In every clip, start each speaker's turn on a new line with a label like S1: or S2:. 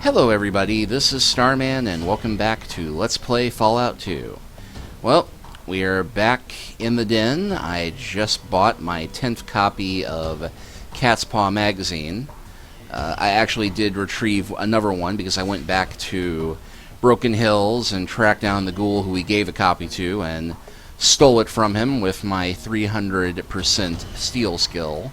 S1: Hello everybody, this is Starman and welcome back to Let's Play Fallout 2. Well, we are back in the den. I just bought my 10th copy of Cat's Paw magazine. I actually did retrieve another one because I went back to Broken Hills and tracked down the ghoul who we gave a copy to and stole it from him with my 300% steal skill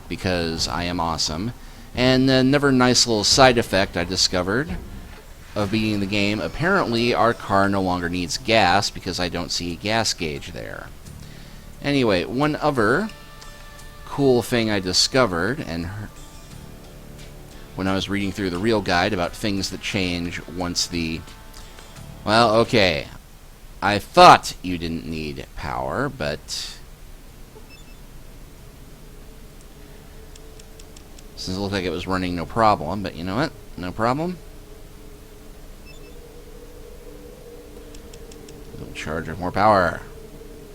S1: because I am awesome. And another nice little side effect I discovered of beating the game, apparently our car no longer needs gas because I don't see a gas gauge there. Anyway, one other cool thing I discovered and when I was reading through the real guide about things that change once the... Well, okay, I thought you didn't need power, but... Since it looked like it was running no problem, but you know what? No problem. It'll charge with more power.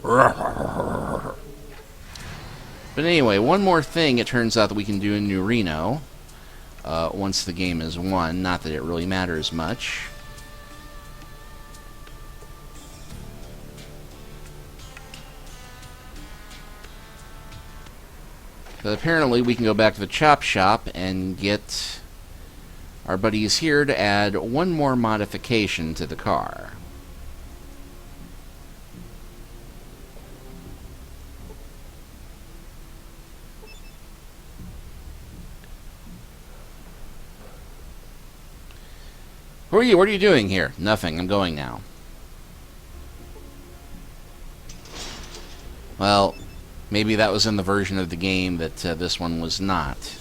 S1: But anyway, one more thing it turns out that we can do in New Reno once the game is won. Not that it really matters much. But apparently we can go back to the chop shop and get our buddies here to add one more modification to the car. Who are you? What are you doing here? Nothing. I'm going now. Well... Maybe that was in the version of the game that this one was not.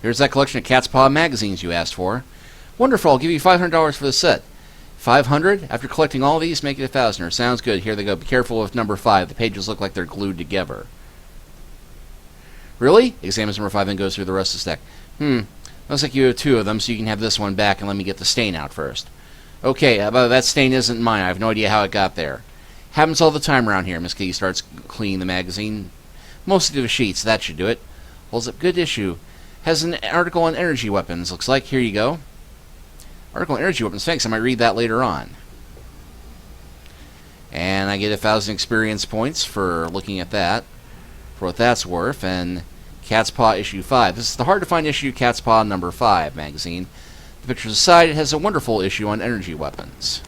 S1: Here's that collection of Cat's Paw magazines you asked for. Wonderful, I'll give you $500 for the set. 500? After collecting all these, make it 1,000. Sounds good. Here they go. Be careful with number 5. The pages look like they're glued together. Really? Examines number 5 and goes through the rest of the stack. Looks like you have 2 of them, so you can have this one back and let me get the stain out first. Okay, but that stain isn't mine. I have no idea how it got there. Happens all the time around here. Miss Kitty starts cleaning the magazine. Mostly the sheets. That should do it. Holds up. Good issue. Has an article on energy weapons, looks like. Here you go. Article on energy weapons. Thanks, I might read that later on. And I get 1,000 experience points for looking at that, for what that's worth. And Cat's Paw issue 5. This is the hard-to-find issue, Cat's Paw number 5 magazine. The pictures aside, it has a wonderful issue on energy weapons.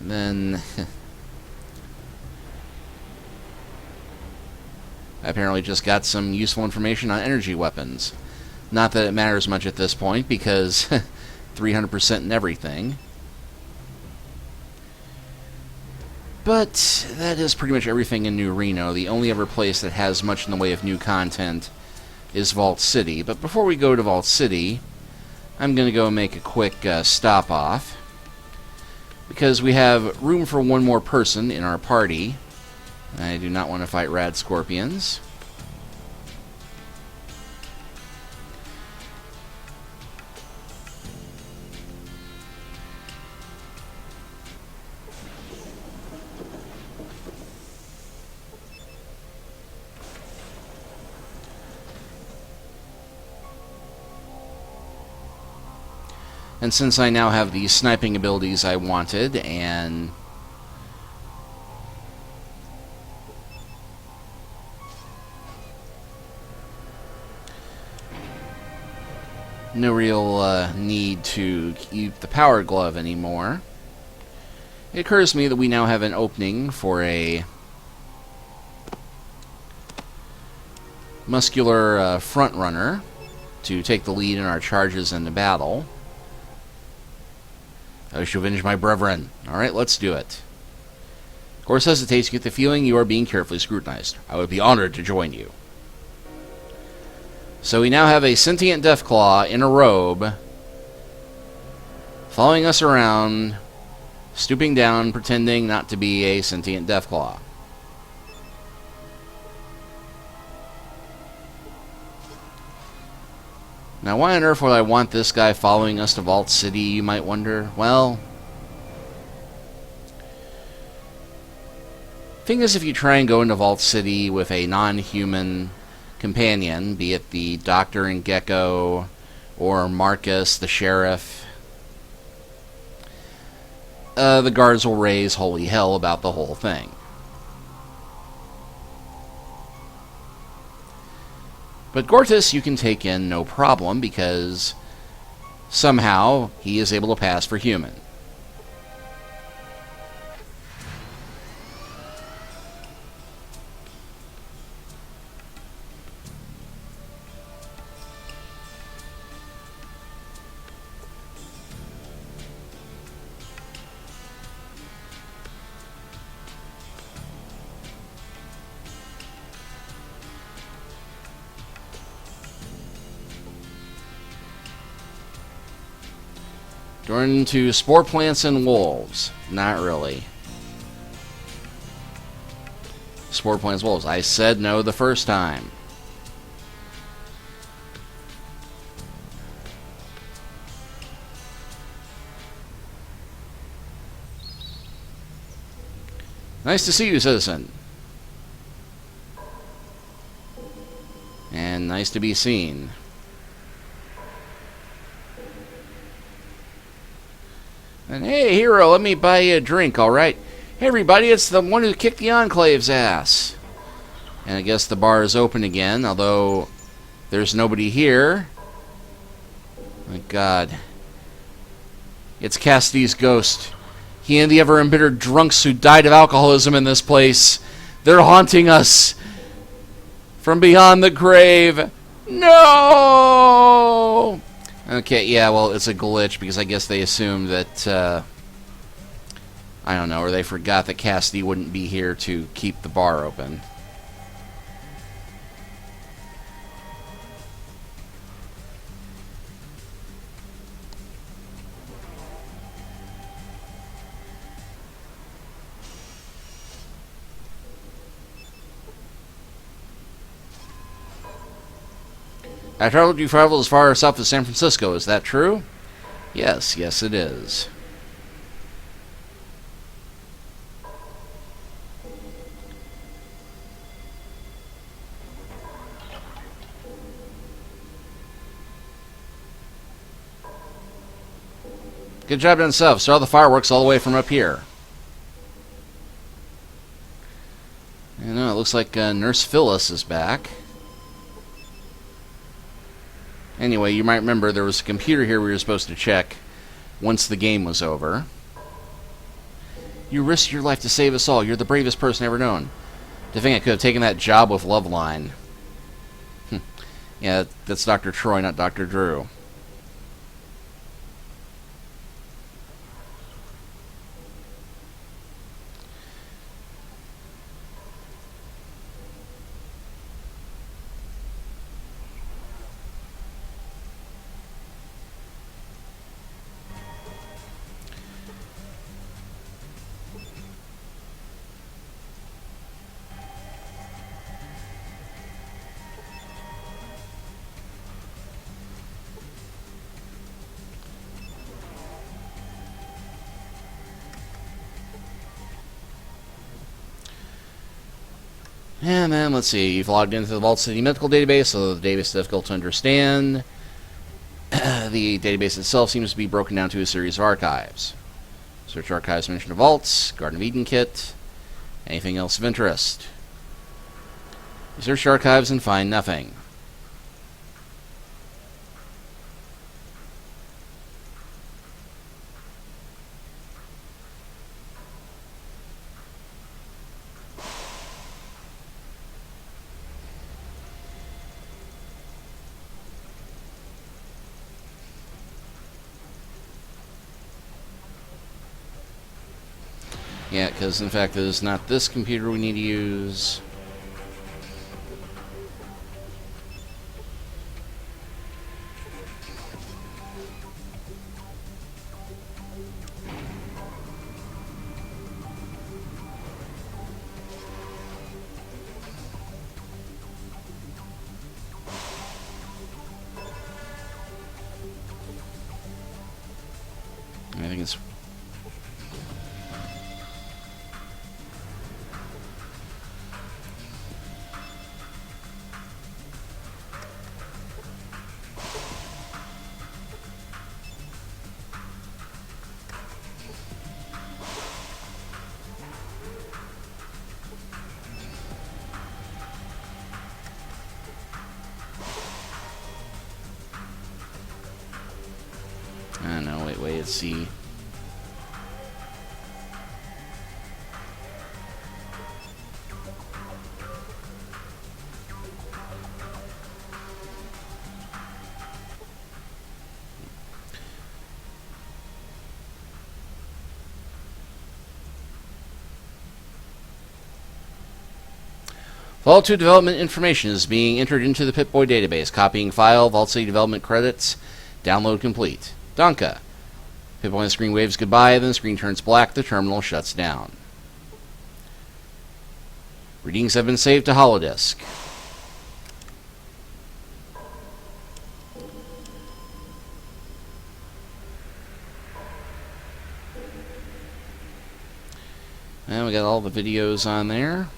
S1: And then... I apparently just got some useful information on energy weapons. Not that it matters much at this point, because 300% in everything. But that is pretty much everything in New Reno. The only other place that has much in the way of new content is Vault City. But before we go to Vault City, I'm going to go make a quick stop-off. Because we have room for one more person in our party. I do not want to fight rad scorpions. And since I now have the sniping abilities I wanted, and... no real need to keep the power glove anymore. It occurs to me that we now have an opening for a muscular front runner to take the lead in our charges in the battle. I shall avenge my brethren. Alright, let's do it. Course hesitates, you get the feeling you are being carefully scrutinized. I would be honored to join you. So we now have a sentient Deathclaw in a robe following us around, stooping down, pretending not to be a sentient Deathclaw. Now, why on earth would I want this guy following us to Vault City, you might wonder? Well, thing is, if you try and go into Vault City with a non-human companion, be it the Doctor and Gecko, or Marcus, the sheriff, the guards will raise holy hell about the whole thing. But Gortys you can take in no problem, because somehow he is able to pass for human. Turn to spore plants and wolves. Not really. Spore plants, wolves. I said no the first time. Nice to see you, citizen. And nice to be seen. And hey, hero, let me buy you a drink, alright? Hey, everybody, it's the one who kicked the Enclave's ass. And I guess the bar is open again, although there's nobody here. My God. It's Cassidy's ghost. He and the ever-embittered drunks who died of alcoholism in this place. They're haunting us from beyond the grave. No! Okay, yeah, well, it's a glitch, because I guess they assumed that, I don't know, or they forgot that Cassidy wouldn't be here to keep the bar open. I told you traveled as far south as San Francisco, is that true? Yes, yes it is. Good job done yourself. Saw the fireworks all the way from up here. I know, it looks like Nurse Phyllis is back. Anyway, you might remember there was a computer here we were supposed to check once the game was over. You risked your life to save us all. You're the bravest person ever known. To think I could have taken that job with Loveline. Yeah, that's Dr. Troy, not Dr. Drew. And then, let's see, you've logged into the Vault City Medical Database, so the database is difficult to understand. The database itself seems to be broken down to a series of archives. Search archives, mention of vaults, Garden of Eden kit, anything else of interest. You search archives and find nothing. Yeah, because in fact it is not this computer we need to use. think it's... I don't know, wait, let's see. Vault 2 development information is being entered into the Pip-Boy database. Copying file, Vault City development credits, download complete. Donka. Pip-Boy on the screen waves goodbye, then the screen turns black, the terminal shuts down. Readings have been saved to Holodisk. And we got all the videos on there.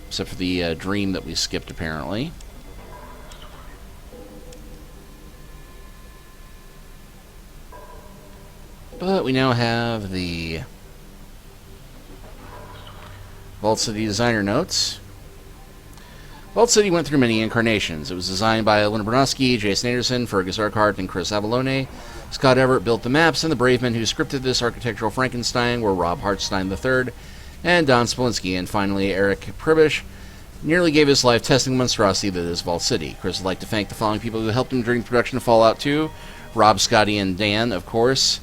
S1: Except for the dream that we skipped, apparently. But we now have the Vault City designer notes. Vault City went through many incarnations. It was designed by Linda Bronowski, Jason Anderson, Fergus Urquhart, and Chris Avalone. Scott Everett built the maps, and the brave men who scripted this architectural Frankenstein were Rob Hartstein III and Don Smolinski, and finally Eric Pribish nearly gave his life testing the monstrosity that is Vault City. Chris would like to thank the following people who helped him during the production of Fallout 2. Rob, Scotty, and Dan, of course.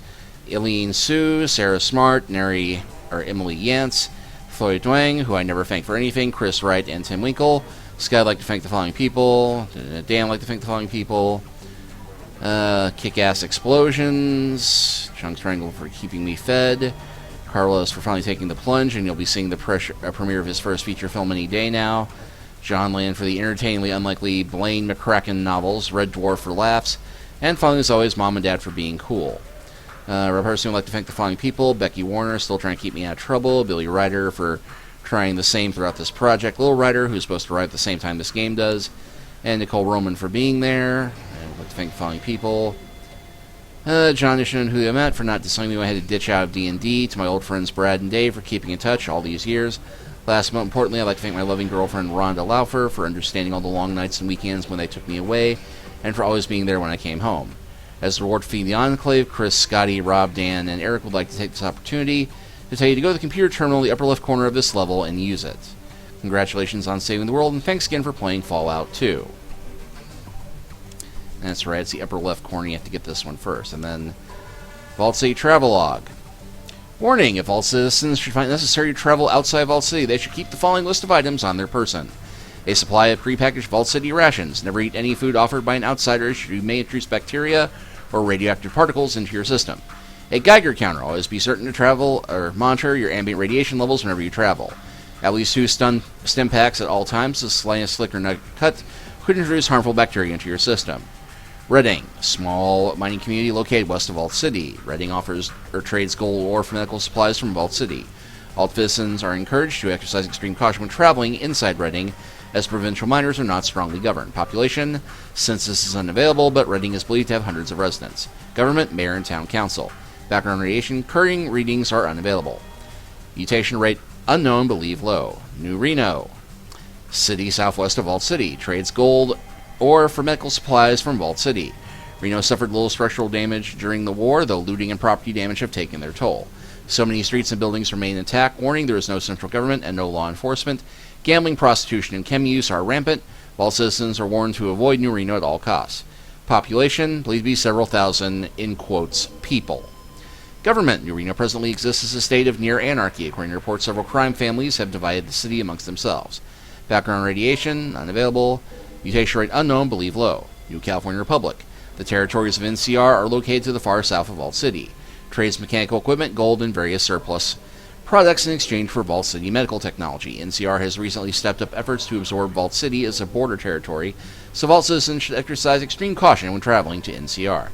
S1: Eileen Sue, Sarah Smart, Emily Yance, Floyd Dwang, who I never thank for anything, Chris Wright, and Tim Winkle. Scott would like to thank the following people. Dan would like to thank the following people. Kick-Ass Explosions. Chunk Triangle for keeping me fed. Carlos for finally taking the plunge, and you'll be seeing the premiere of his first feature film any day now. John Land for the entertainingly unlikely Blaine McCracken novels. Red Dwarf for laughs. And finally, as always, Mom and Dad for being cool. Rob Harrison would like to thank the following people. Becky Warner, still trying to keep me out of trouble. Billy Ryder for trying the same throughout this project. Lil Ryder, who's supposed to arrive at the same time this game does. And Nicole Roman for being there. And I'd like to thank the following people. John Ishon, who I met, for not deciding me I had to ditch out of D&D. To my old friends Brad and Dave for keeping in touch all these years. Last but importantly, I'd like to thank my loving girlfriend Rhonda Laufer for understanding all the long nights and weekends when they took me away, and for always being there when I came home. As a reward for feeding the Enclave, Chris, Scotty, Rob, Dan, and Eric would like to take this opportunity to tell you to go to the computer terminal in the upper left corner of this level and use it. Congratulations on saving the world, and thanks again for playing Fallout 2. That's right, it's the upper left corner. You have to get this one first. And then Vault City Travelogue. Warning, if all citizens should find it necessary to travel outside Vault City, they should keep the following list of items on their person. A supply of prepackaged Vault City rations. Never eat any food offered by an outsider, as you may introduce bacteria or radioactive particles into your system. A Geiger counter. Always be certain to travel or monitor your ambient radiation levels whenever you travel. At least 2 stem packs at all times. The slightest slick or nugget cut could introduce harmful bacteria into your system. Redding, small mining community located west of Vault City. Redding offers or trades gold ore for medical supplies from Vault City. All citizens are encouraged to exercise extreme caution when traveling inside Redding, as provincial miners are not strongly governed. Population, census is unavailable, but Redding is believed to have hundreds of residents. Government, mayor, and town council. Background radiation, current readings are unavailable. Mutation rate unknown, believe low. New Reno, city southwest of Vault City. Trades gold or for medical supplies from Vault City. Reno suffered little structural damage during the war, though looting and property damage have taken their toll. So many streets and buildings remain intact. Warning, there is no central government and no law enforcement. Gambling, prostitution, and chem use are rampant. All citizens are warned to avoid New Reno at all costs. Population, believed to be several thousand, in quotes, people. Government, New Reno presently exists as a state of near anarchy. According to reports, several crime families have divided the city amongst themselves. Background radiation, unavailable. Mutation rate unknown, believe low. New California Republic. The territories of NCR are located to the far south of Vault City. Trades mechanical equipment, gold, and various surplus products in exchange for Vault City medical technology. NCR has recently stepped up efforts to absorb Vault City as a border territory, so Vault citizens should exercise extreme caution when traveling to NCR.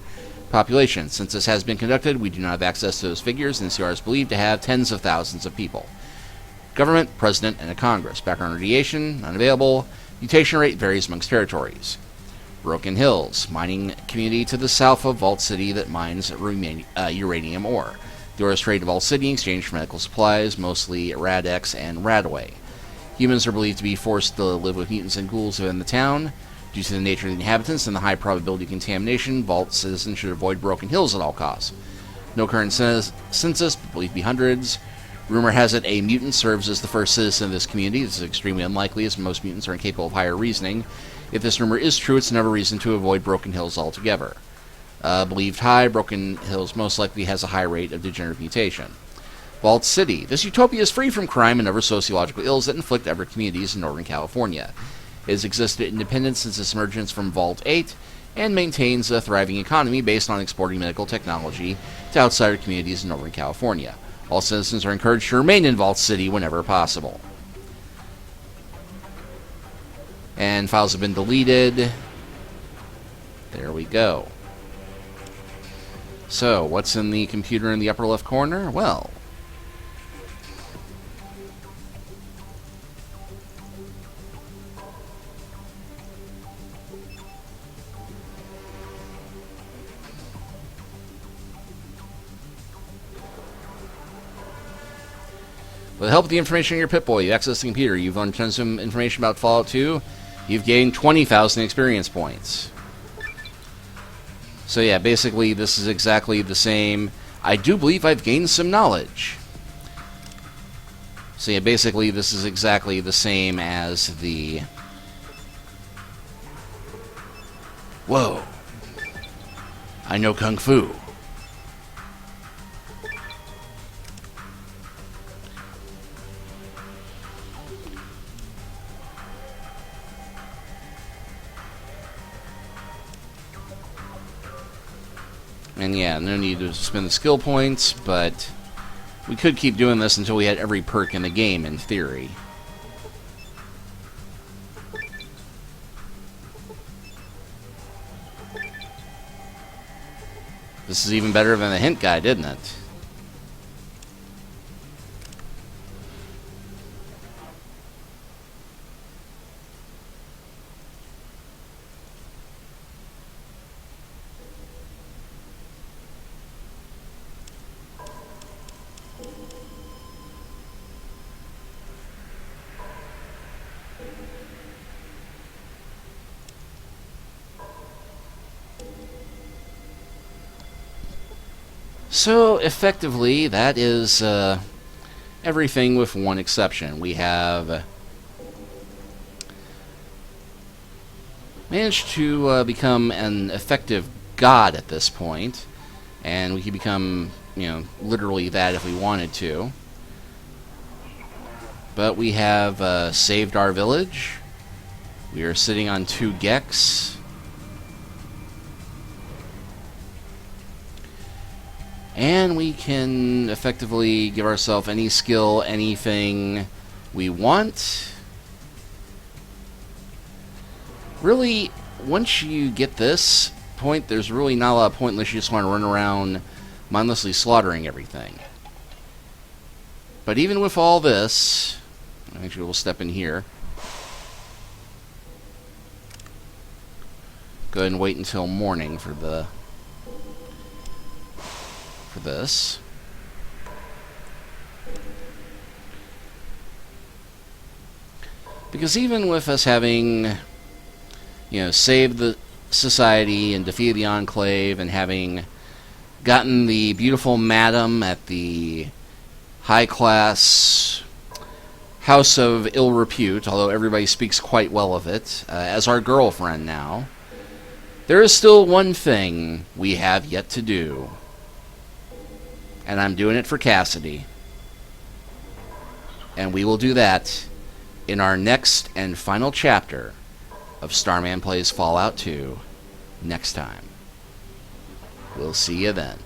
S1: Population. Since this has been conducted, we do not have access to those figures, and NCR is believed to have tens of thousands of people. Government, President, and a Congress. Background radiation, unavailable. Mutation rate varies amongst territories. Broken Hills, mining community to the south of Vault City that mines uranium ore. The ore is traded to Vault City in exchange for medical supplies, mostly Rad-X and Radaway. Humans are believed to be forced to live with mutants and ghouls within the town. Due to the nature of the inhabitants and the high probability of contamination, Vault citizens should avoid Broken Hills at all costs. No current census, but believed to be hundreds. Rumor has it a mutant serves as the first citizen of this community. This is extremely unlikely, as most mutants are incapable of higher reasoning. If this rumor is true, it's another reason to avoid Broken Hills altogether. Believed high, Broken Hills most likely has a high rate of degenerative mutation. Vault City. This utopia is free from crime and other sociological ills that inflict other communities in Northern California. It has existed independent since its emergence from Vault 8, and maintains a thriving economy based on exporting medical technology to outsider communities in Northern California. All citizens are encouraged to remain in Vault City whenever possible. And files have been deleted. There we go. So, what's in the computer in the upper left corner? Well, with the help of the information in your Pip-Boy, you access the computer. You've learned tons of information about Fallout 2. You've gained 20,000 experience points. So yeah, basically this is exactly the same. I do believe I've gained some knowledge. So yeah, basically this is exactly the same as the... Whoa. I know Kung Fu. And yeah, no need to spend the skill points, but we could keep doing this until we had every perk in the game, in theory. This is even better than the hint guide, didn't it? So, effectively, that is everything with one exception. We have managed to become an effective god at this point, and we could become, you know, literally that if we wanted to. But we have saved our village. We are sitting on 2 Gex. And we can effectively give ourselves any skill, anything we want. Really, once you get this point, there's really not a lot of point unless you just want to run around mindlessly slaughtering everything. But even with all this, actually we'll step in here. Go ahead and wait until morning for this. Because even with us having, you know, saved the society and defeated the Enclave and having gotten the beautiful madam at the high-class House of Ill Repute, although everybody speaks quite well of it, as our girlfriend now, there is still one thing we have yet to do. And I'm doing it for Cassidy. And we will do that in our next and final chapter of Starman Plays Fallout 2 next time. We'll see you then.